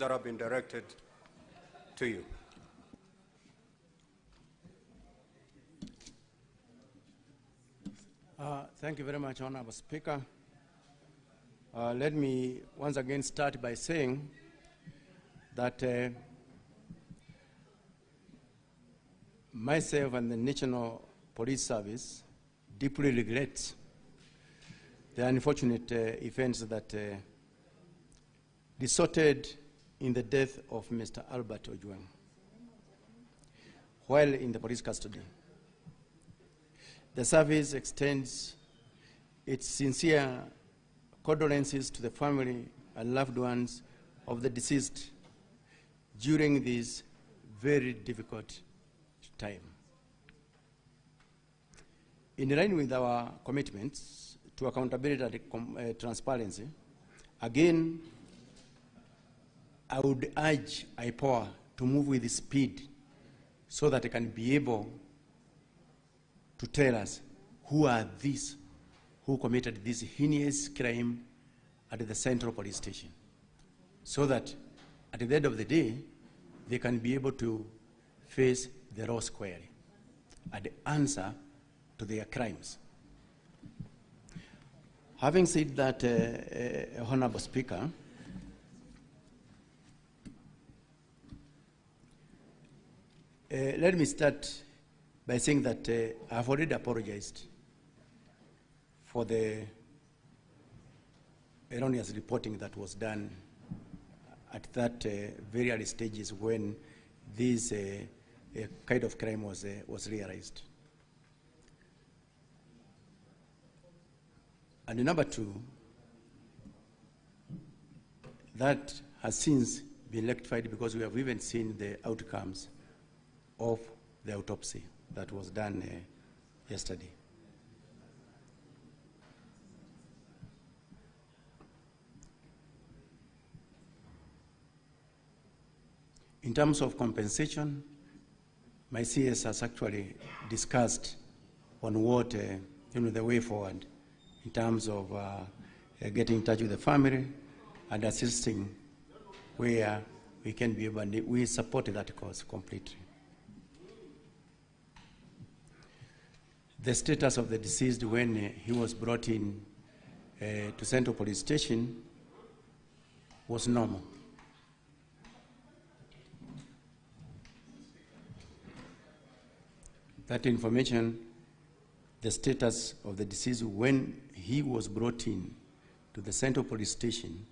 that have been directed to you. Thank you very much, Honorable Speaker. Let me once again start by saying that myself and the National Police Service deeply regret the unfortunate events that resulted in the death of Mr. Albert Ojwangs while in the police custody. The service extends its sincere condolences to the family and loved ones of the deceased during this very difficult time. In line with our commitments to accountability and transparency, again, I would urge IPOA to move with speed so that it can be able to tell us who are these who committed this heinous crime at the Central Police Station, so that at the end of the day, they can be able to face the raw square and answer to their crimes. Having said that, Honorable Speaker, let me start by saying that I've already apologized for the erroneous reporting that was done at that very early stages when this kind of crime was realized. And number two, that has since been rectified because we have even seen the outcomes of the autopsy that was done yesterday. In terms of compensation, my CS has actually discussed on what the way forward in terms of getting in touch with the family and assisting where we can be able, and we support that cause completely. The status of the deceased when he was brought in to Central Police Station was normal. That information, the status of the deceased when he was brought in to the Central Police Station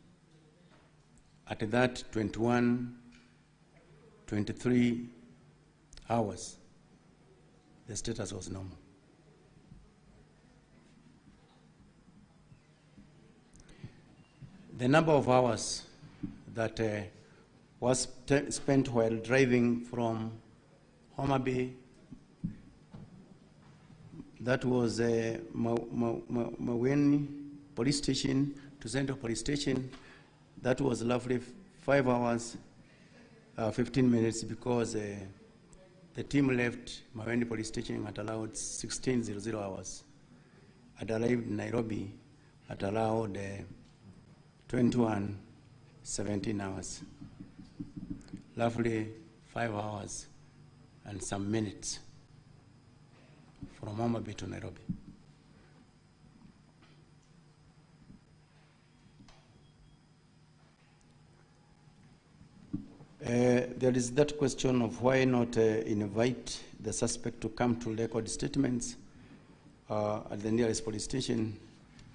at that 23 hours, the status was normal. The number of hours that was spent while driving from Homa Bay, that was Maweni Police Station to Central Police Station, that was roughly 5 hours, 15 minutes because the team left Maweni Police Station at around 16:00 hours and arrived in Nairobi at around 21:17 hours, roughly 5 hours and some minutes from Homa Bay to Nairobi. There is that question of why not invite the suspect to come to record statements at the nearest police station.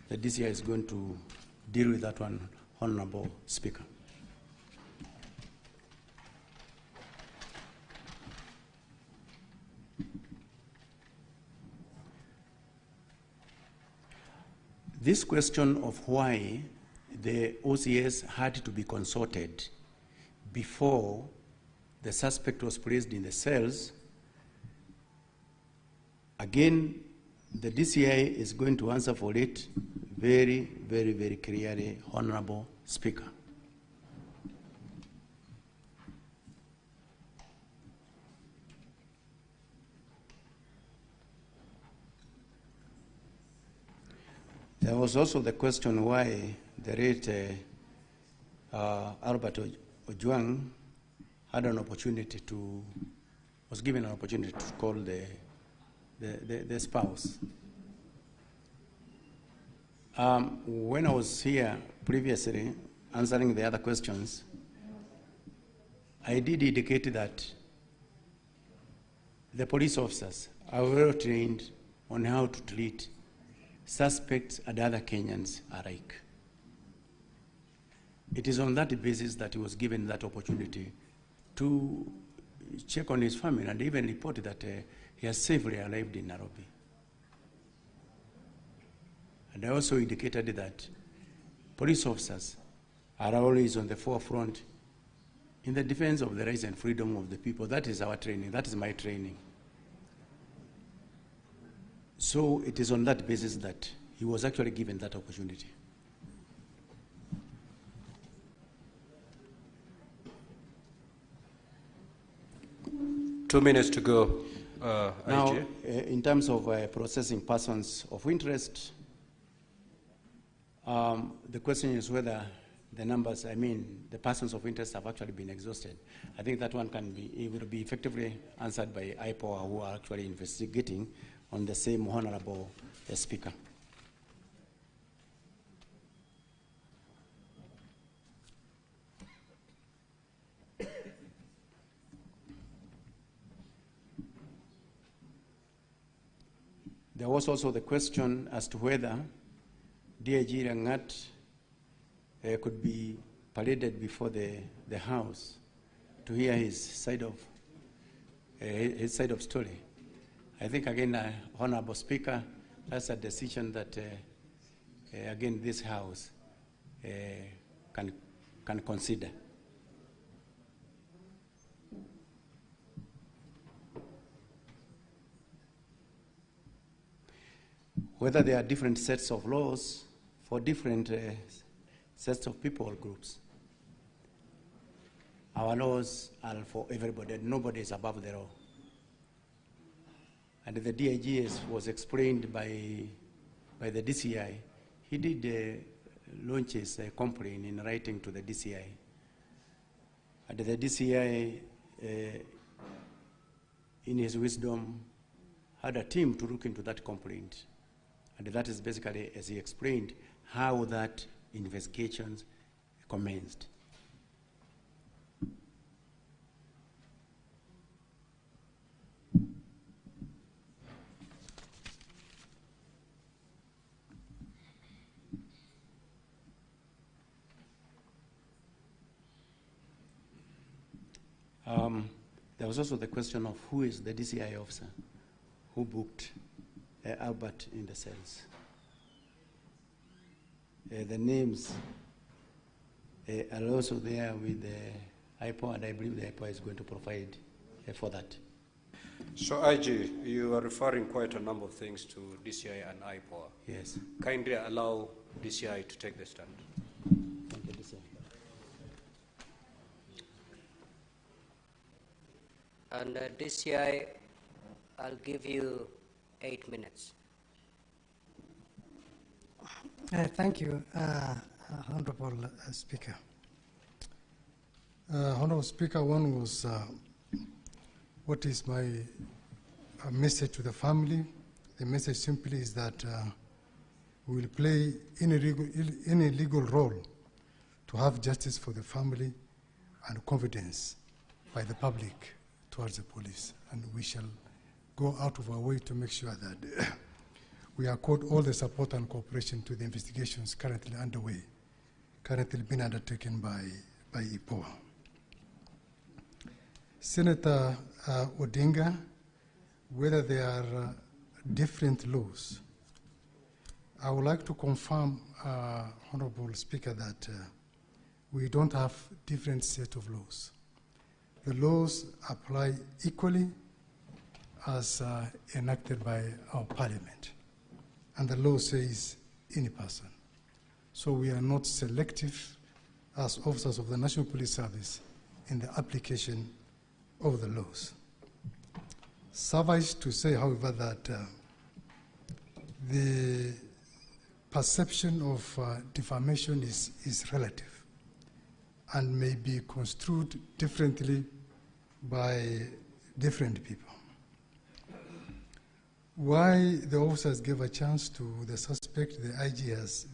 The DCI is going to deal with that one, Honorable Speaker. This question of why the OCS had to be consulted before the suspect was placed in the cells, again, the DCI is going to answer for it very, very, very clearly, Honorable Speaker. There was also the question why the late Albert Ojwang had an opportunity was given an opportunity to call the spouse. When I was here previously answering the other questions, I did indicate that the police officers are well trained on how to treat suspects and other Kenyans alike. It is on that basis that he was given that opportunity to check on his family and even report that he has safely arrived in Nairobi. And I also indicated that police officers are always on the forefront in the defense of the rights and freedom of the people. That is our training. That is my training. So it is on that basis that he was actually given that opportunity. Two minutes to go. Now, in terms of processing persons of interest, the question is whether the numbers, the persons of interest have actually been exhausted. I think that one will be effectively answered by IPOA, who are actually investigating on the same honorable speaker. There was also the question as to whether DIG Rangat could be paraded before the House to hear his side of story. I think again, Honorable Speaker, that's a decision that again this House can consider. Whether there are different sets of laws for different sets of people or groups. Our laws are for everybody, and nobody is above the law. And the DIG was explained by the DCI. He did launch his complaint in writing to the DCI. And the DCI, in his wisdom, had a team to look into that complaint. And that is basically, as he explained, how that investigations commenced. There was also the question of who is the DCI officer who booked Albert in the cells. The names are also there with the IPOA, and I believe the IPOA is going to provide for that. So, IG, you are referring quite a number of things to DCI and IPOA. Yes. Kindly allow DCI to take the stand. Thank you, DCI. And DCI, I'll give you 8 minutes. Thank you, Honorable Speaker. Honorable Speaker, one was, what is my message to the family? The message simply is that we will play any legal role to have justice for the family and confidence by the public towards the police. And we shall go out of our way to make sure that we accord all the support and cooperation to the investigations currently underway, currently being undertaken by IPOA. Senator Odinga, whether there are different laws, I would like to confirm, Honorable Speaker, that we don't have different set of laws. The laws apply equally as enacted by our parliament. And the law says any person. So we are not selective as officers of the National Police Service in the application of the laws. Suffice to say, however, that the perception of defamation is relative. and may be construed differently by different people. Why the officers gave a chance to the suspect, the IG has